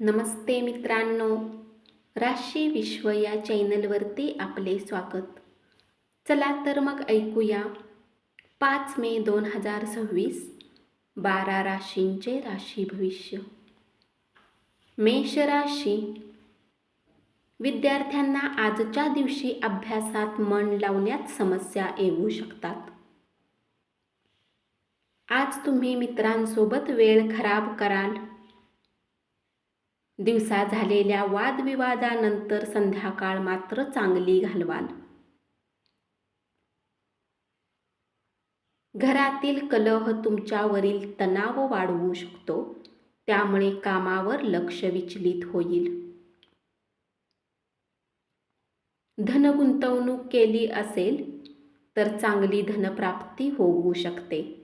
नमस्ते मित्रांनो, राशी विश्व या चॅनलवरती आपले स्वागत. चला तर मग ऐकूया 5 मे 2026 12 राशींचे राशी भविष्य. मेष राशी. विद्यार्थ्यांना आजच्या दिवशी अभ्यासात मन लावण्यात समस्या येऊ शकतात. आज तुम्ही मित्रांसोबत वेळ खराब कराल. दिवसा झालेल्या वादविवादानंतर संध्याकाळ मात्र चांगली घालवाल. घरातील कलह तुमच्यावरील तणाव वाढवू शकतो, त्यामुळे कामावर लक्ष विचलित होईल. धन गुंतवणूक केली असेल तर चांगली धनप्राप्ती होऊ शकते.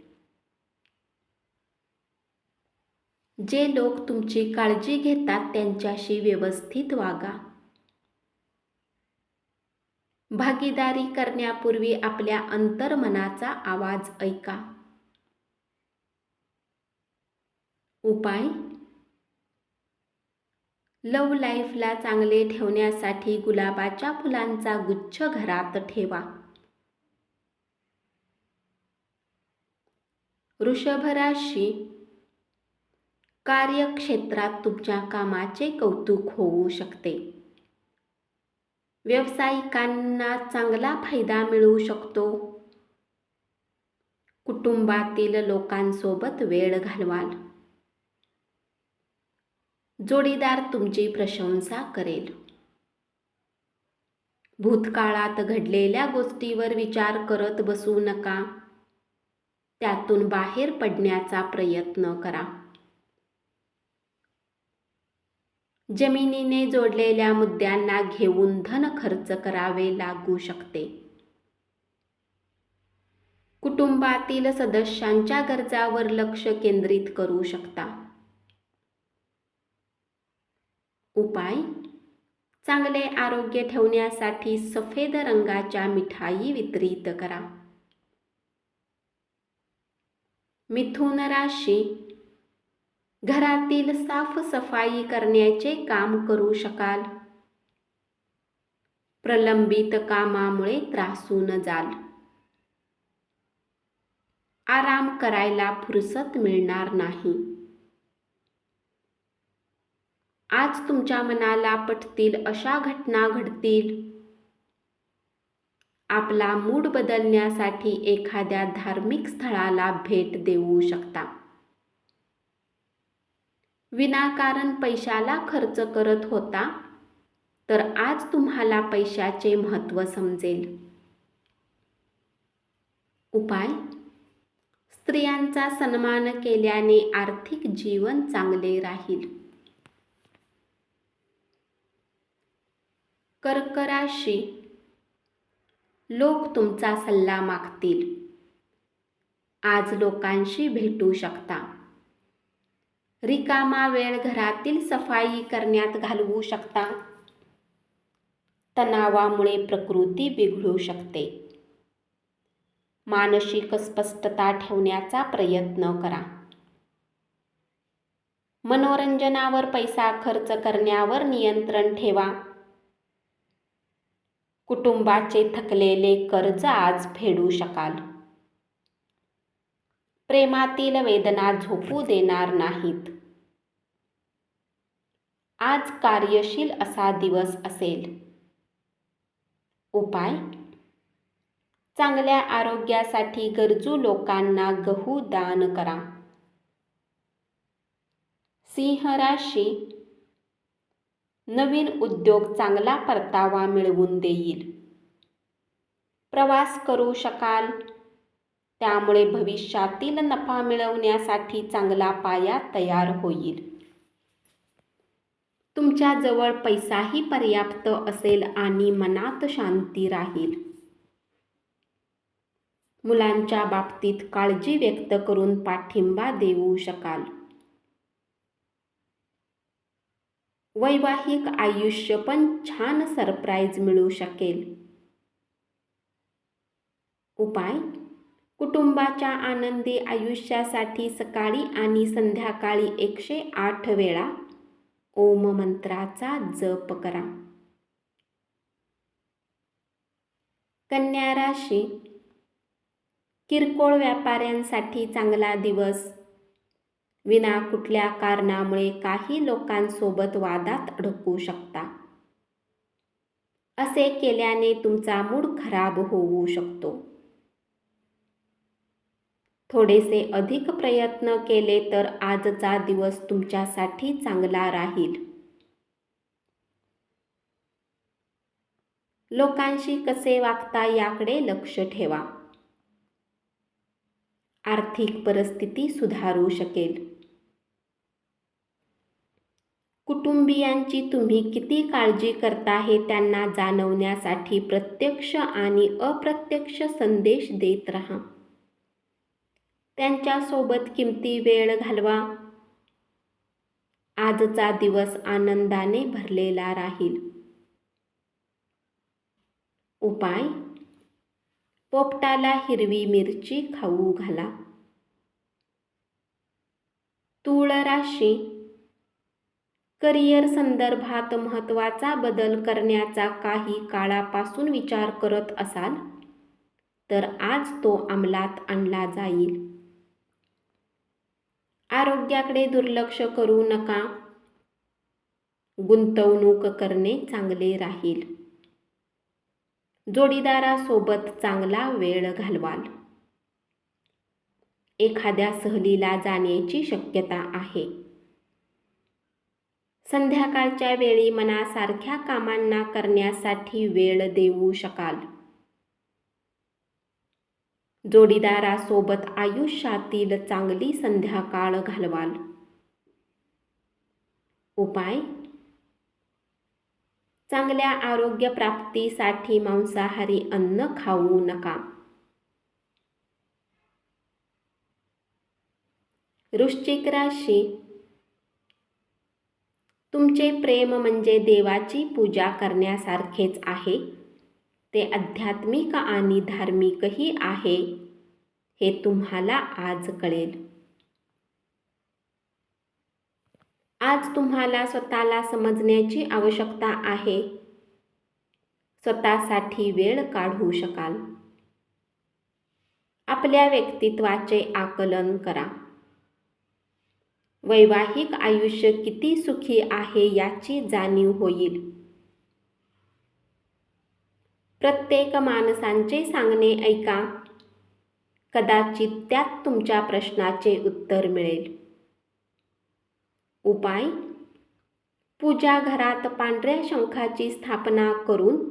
जे लोक तुमची काळजी घेतात त्यांच्याशी व्यवस्थित वागा. भागीदारी करण्यापूर्वी आपल्या अंतर्मनाचा आवाज ऐका. उपाय. लव्ह लाईफला चांगले ठेवण्यासाठी गुलाबाच्या फुलांचा गुच्छ घरात ठेवा. वृषभ राशी. कार्यक्षेत्रात तुमच्या कामाचे कौतुक होऊ शकते. व्यावसायिकांना चांगला फायदा मिळू शकतो. कुटुंबातील लोकांसोबत वेळ घालवाल. जोडीदार तुमची प्रशंसा करेल. भूतकाळात घडलेल्या गोष्टीवर विचार करत बसू नका. त्यातून बाहेर पडण्याचा प्रयत्न करा. जमिनीने जोडलेल्या मुद्द्यांना घेऊन धन खर्च करावे लागू शकते. कुटुंबातील सदस्यांच्या गरजावर लक्ष केंद्रित करू शकता. उपाय. चांगले आरोग्य ठेवण्यासाठी सफेद रंगाच्या मिठाई वितरित करा. मिथुन राशी. घरातील साफसफाई करण्याचे काम करू शकाल. प्रलंबित कामामुळे त्रासून जाल. आराम करायला फुरसत मिळणार नाही. आज तुमच्या मनाला पटतील अशा घटना घडतील. आपला मूड बदलण्यासाठी एखाद्या धार्मिक स्थळाला भेट देऊ शकता. विनाकारण पैशाला खर्च करत होता तर आज तुम्हाला पैशाचे महत्त्व समजेल. उपाय. स्त्रियांचा सन्मान केल्याने आर्थिक जीवन चांगले राहील. कर्क राशी. लोक तुमचा सल्ला मागतील. आज लोकांशी भेटू शकता. रिकामा वेळ घरातील सफाई करण्यात घालवू शकता. तणावामुळे प्रकृती बिघडू शकते. मानसिक स्पष्टता ठेवण्याचा प्रयत्न करा. मनोरंजनावर पैसा खर्च करण्यावर नियंत्रण ठेवा. कुटुंबाचे थकलेले कर्ज आज फेडू शकाल. प्रेमातील वेदना झोपू देणार नाहीत. आज कार्यशील असा दिवस असेल. उपाय. चांगल्या आरोग्यासाठी गरजू लोकांना गहू दान करा. सिंह राशी. नवीन उद्योग चांगला परतावा मिळवून देईल. प्रवास करू शकाल. त्यामुळे भविष्यातील नफा मिळवण्यासाठी चांगला पाया तयार होईल. तुमच्या जवळ पैसाही पर्याप्त असेल आणि मनात शांती राहील. मुलांच्या बाबतीत काळजी व्यक्त करून पाठिंबा देऊ शकाल. वैवाहिक आयुष्य पण छान सरप्राईज मिळू शकेल. उपाय. कुटुंबाच्या आनंदी आयुष्यासाठी सकाळी आणि संध्याकाळी 108 वेळा ओम मंत्राचा जप करा. कन्या राशी, किरकोळ व्यापाऱ्यांसाठी चांगला दिवस. विना कुठल्या कारणामुळे काही लोकांसोबत वादात अडकू शकता. असे केल्याने तुमचा मूड खराब होऊ शकतो. थोडेसे अधिक प्रयत्न केले तर आजचा दिवस तुमच्यासाठी चांगला राहील. लोकांशी कसे वागता याकडे लक्ष ठेवा. आर्थिक परिस्थिती सुधारू शकेल. कुटुंबियांची तुम्ही किती काळजी करता हे त्यांना जाणवण्यासाठी प्रत्यक्ष आणि अप्रत्यक्ष संदेश देत राहा. त्यांच्यासोबत किमती वेळ घालवा. आजचा दिवस आनंदाने भरलेला राहील. उपाय: पोपटाला हिरवी मिरची खाऊ घाला. तूळ राशी, करिअर संदर्भात महत्त्वाचा बदल करण्याचा काही काळापासून विचार करत असाल तर आज तो अंमलात आणला जाईल. आरोग्याकडे दुर्लक्ष करू नका. गुंतवणूक करणे चांगले राहील. जोडीदारासोबत चांगला वेळ घालवाल. एखाद्या सहलीला जाण्याची शक्यता आहे. संध्याकाळच्या वेळी मनासारख्या कामांना करण्यासाठी वेळ देऊ शकाल. जोडीदारासोबत आयुष्यातील चांगली संध्याकाळ घालवाल. उपाय: चांगल्या आरोग्य प्राप्तीसाठी मांसाहारी अन्न खाऊ नका. वृश्चिक राशी, तुमचे प्रेम म्हणजे देवाची पूजा करण्यासारखेच आहे. ते आध्यात्मिक आणि धार्मिकही आहे हे तुम्हाला आज कळेल. आज तुम्हाला स्वतःला समजण्याची आवश्यकता आहे. स्वतःसाठी वेळ काढू शकाल. आपल्या व्यक्तित्वाचे आकलन करा. वैवाहिक आयुष्य किती सुखी आहे याची जाणीव होईल. प्रत्येक माणसांचे सांगणे ऐका. कदाचित त्यात तुमच्या प्रश्नाचे उत्तर मिळेल. उपाय: पूजा घरात पांढऱ्या शंखाची स्थापना करून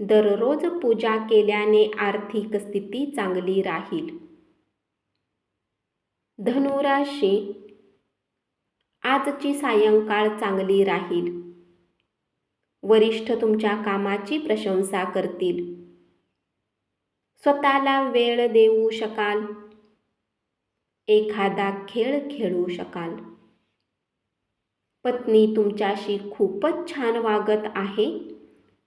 दररोज पूजा केल्याने आर्थिक स्थिती चांगली राहील. धनु राशी, आजची सायंकाळ चांगली राहील. वरिष्ठ तुमच्या कामाची प्रशंसा करतील. स्वतःला वेळ देऊ शकाल. एखादा खेळ खेळू शकाल. पत्नी तुमच्याशी खूपच छान वागत आहे.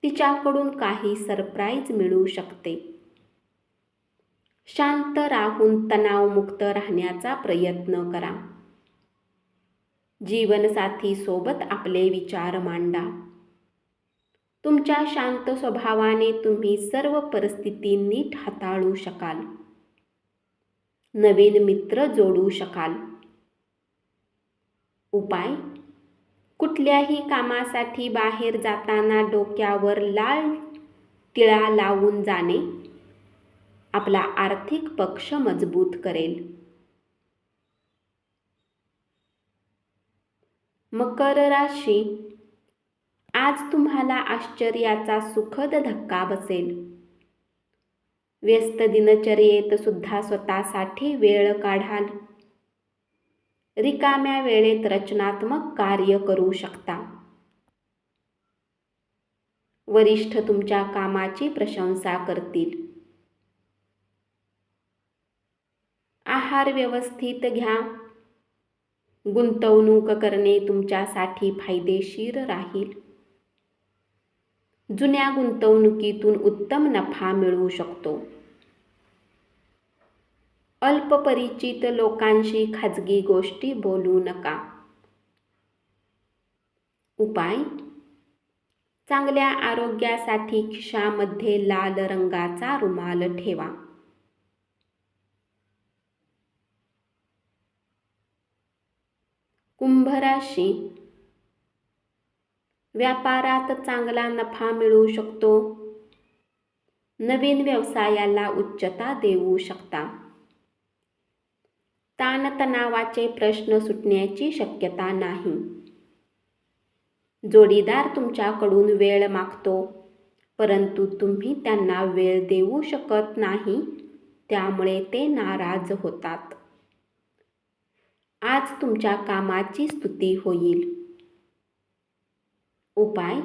तिच्याकडून काही सरप्राईज मिळू शकते. शांत राहून तणावमुक्त राहण्याचा प्रयत्न करा. जीवनसाथी सोबत आपले विचार मांडा. तुमच्या शांत स्वभावाने तुम्ही सर्व परिस्थिती नीट हाताळू शकाल. नवीन मित्र जोडू शकाल. उपाय: कुठल्याही कामासाठी बाहेर जाताना डोक्यावर लाल टिळा लावून जाणे आपला आर्थिक पक्ष मजबूत करेल. मकर राशी, आज तुम्हाला आश्चर्याचा सुखद धक्का बसेल. व्यस्त दिनचर्येत सुद्धा स्वतःसाठी वेळ काढाल. रिकाम्या वेळेत रचनात्मक कार्य करू शकता. वरिष्ठ तुमच्या कामाची प्रशंसा करतील. आहार व्यवस्थित घ्या. गुंतवणूक करणे तुमच्यासाठी फायदेशीर राहील. जुन्या गुंतवणुकीतून उत्तम नफा मिळू शकतो. अल्पपरिचित लोकांशी खाजगी गोष्टी बोलू नका. उपाय: चांगल्या आरोग्यासाठी खिशामध्ये लाल रंगाचा रुमाल ठेवा. कुंभ राशी. व्यापारात चांगला नफा मिळू शकतो. नवीन व्यवसायाला उच्चता देऊ शकता. ताणतणावाचे प्रश्न सुटण्याची शक्यता नाही. जोडीदार तुमच्याकडून वेळ मागतो, परंतु तुम्ही त्यांना वेळ देऊ शकत नाही, त्यामुळे ते नाराज होतात. आज तुमच्या कामाची स्तुती होईल. उपाय: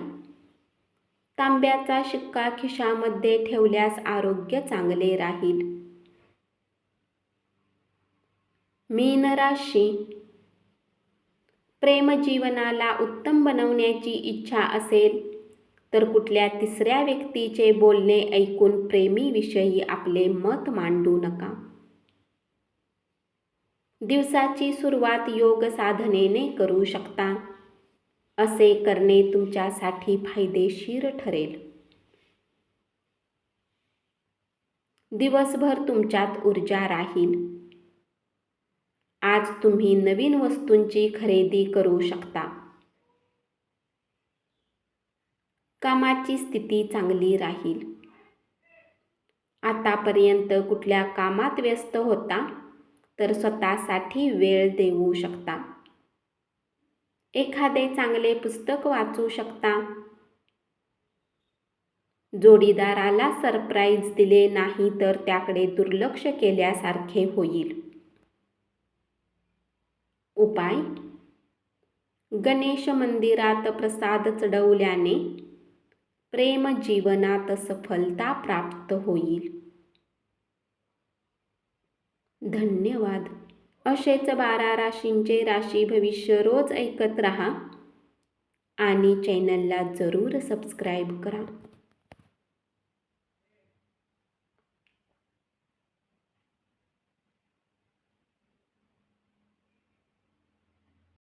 तांब्याचा शिक्का खिशामध्ये ठेवल्यास आरोग्य चांगले राहील. मीन राशी. प्रेमजीवनाला उत्तम बनवण्याची इच्छा असेल तर कुठल्या तिसऱ्या व्यक्तीचे बोलणे ऐकून प्रेमीविषयी आपले मत मांडू नका. दिवसाची सुरुवात योग साधनेने करू शकता. असे करणे तुमच्यासाठी फायदेशीर ठरेल. दिवसभर तुमच्यात ऊर्जा राहील. आज तुम्ही नवीन वस्तूंची खरेदी करू शकता. कामाची स्थिती चांगली राहील. आतापर्यंत कुठल्या कामात व्यस्त होता तर स्वतःसाठी वेळ देऊ शकता. एखादे चांगले पुस्तक वाचू शकता. जोडीदाराला सरप्राईज दिले नाही तर त्याकडे दुर्लक्ष केल्यासारखे होईल. उपाय: गणेश मंदिरात प्रसाद चढवल्याने प्रेम जीवनात सफलता प्राप्त होईल. धन्यवाद. असेच 12 राशींचे राशी भविष्य रोज ऐकत रहा आणि चॅनलला जरूर सबस्क्राईब करा.